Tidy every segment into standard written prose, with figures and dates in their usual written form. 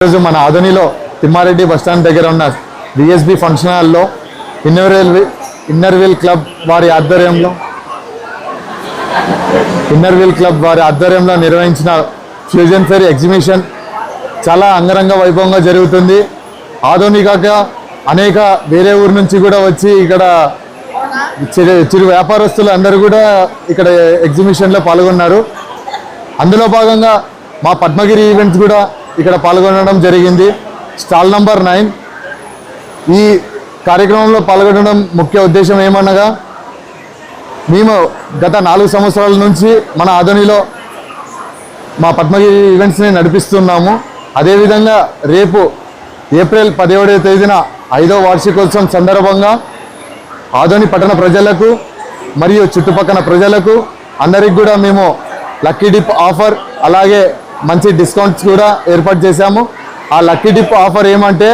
ఈరోజు మన ఆదోనిలో తిమ్మారెడ్డి బస్టాండ్ దగ్గర ఉన్న విఎస్బి ఫంక్షన్ హాల్లో ఇన్నర్వీల్ క్లబ్ వారి ఆధ్వర్యంలో నిర్వహించిన ఫ్యూజన్ ఫెయిర్ ఎగ్జిబిషన్ చాలా అంగరంగ వైభవంగా జరుగుతుంది. ఆదోని కాక అనేక వేరే ఊరు నుంచి కూడా వచ్చి ఇక్కడ చిరు వ్యాపారస్తులు అందరూ కూడా ఇక్కడ ఎగ్జిబిషన్లో పాల్గొన్నారు. అందులో భాగంగా మా పద్మగిరి ఈవెంట్స్ కూడా ఇక్కడ పాల్గొనడం జరిగింది. Stall number 9. ఈ కార్యక్రమంలో పాల్గొనడం ముఖ్య ఉద్దేశం ఏమనగా, మేము గత 4 సంవత్సరాల నుంచి మన ఆదోనిలో మా పద్మగిరి ఈవెంట్స్ని నడిపిస్తున్నాము. అదేవిధంగా రేపు ఏప్రిల్ 17వ తేదీన 5వ వార్షికోత్సవం సందర్భంగా ఆదోని పట్టణ ప్రజలకు మరియు చుట్టుపక్కల ప్రజలకు అందరికి కూడా మేము లక్కీ డిప్ ఆఫర్ అలాగే మంచి డిస్కౌంట్స్ కూడా ఏర్పాటు చేశాము. ఆ లక్కీ డిప్ ఆఫర్ ఏమంటే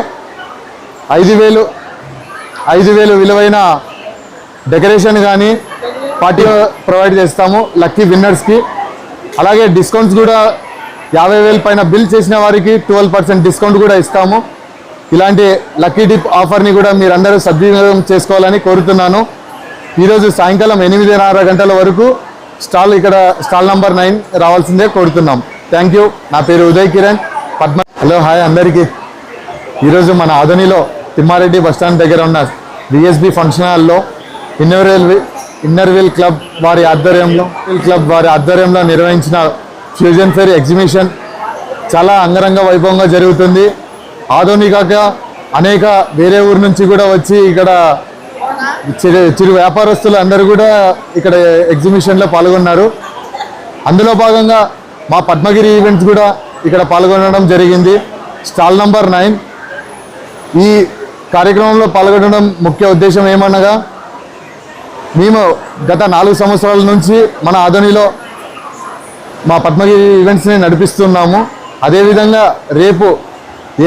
5,000 విలువైన డెకరేషన్ కానీ పార్టీ ప్రొవైడ్ చేస్తాము లక్కీ విన్నర్స్కి. అలాగే డిస్కౌంట్స్ కూడా 50,000 పైన బిల్ చేసిన వారికి 12% డిస్కౌంట్ కూడా ఇస్తాము. ఇలాంటి లక్కీ డిప్ ఆఫర్ని కూడా మీరందరూ సద్వినియోగం చేసుకోవాలని కోరుతున్నాను. ఈరోజు సాయంకాలం 8:30 గంటల వరకు స్టాల్ నంబర్ 9 రావాల్సిందే కోరుతున్నాం. Thank you. నా పేరు ఉదయ్ కిరణ్ హలో హాయ్ అందరికీ. ఈరోజు మన ఆదోనిలో తిమ్మారెడ్డి బస్టాండ్ దగ్గర ఉన్న విఎస్బి ఫంక్షన్ హాల్లో ఇన్నర్వీల్ క్లబ్ వారి ఆధ్వర్యంలో నిర్వహించిన ఫ్యూజన్ ఫెయిర్ ఎగ్జిబిషన్ చాలా అంగరంగ వైభవంగా జరుగుతుంది. ఆదోని కాక అనేక వేరే ఊరు నుంచి కూడా వచ్చి ఇక్కడ చిరు వ్యాపారస్తులు అందరూ కూడా ఇక్కడ ఎగ్జిబిషన్లో పాల్గొన్నారు. అందులో భాగంగా మా పద్మగిరి ఈవెంట్స్ కూడా ఇక్కడ పాల్గొనడం జరిగింది. Stall number 9. ఈ కార్యక్రమంలో పాల్గొనడం ముఖ్య ఉద్దేశం ఏమనగా, మేము గత 4 సంవత్సరాల నుంచి మన ఆదోనిలో మా పద్మగిరి ఈవెంట్స్ని నడిపిస్తున్నాము. అదేవిధంగా రేపు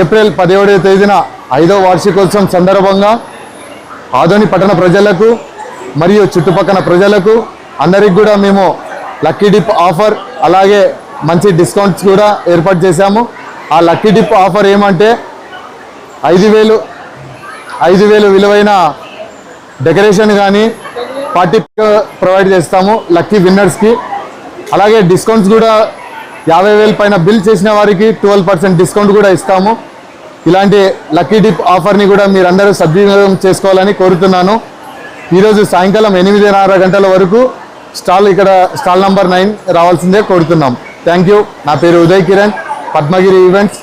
ఏప్రిల్ 17వ తేదీన 5వ వార్షికోత్సవం సందర్భంగా ఆదోని పట్టణ ప్రజలకు మరియు చుట్టుపక్కల ప్రజలకు అందరికి కూడా మేము లక్కీ డిప్ ఆఫర్ అలాగే మంచి డిస్కౌంట్స్ కూడా ఏర్పాటు చేశాము. ఆ లక్కీ డిప్ ఆఫర్ ఏమంటే 5,000 విలువైన డెకరేషన్ కానీ పార్టీ ప్రొవైడ్ చేస్తాము లక్కీ విన్నర్స్కి. అలాగే డిస్కౌంట్స్ కూడా 50,000 పైన బిల్ చేసిన వారికి 12% డిస్కౌంట్ కూడా ఇస్తాము. ఇలాంటి లక్కీ డిప్ ఆఫర్ని కూడా మీరందరూ సద్వినియోగం చేసుకోవాలని కోరుతున్నాను. ఈరోజు సాయంకాలం 8:30 గంటల వరకు స్టాల్ నంబర్ 9 రావాల్సిందే కోరుతున్నాం. Thank you. నా పేరు ఉదయ్ కిరణ్, పద్మగిరి ఈవెంట్స్.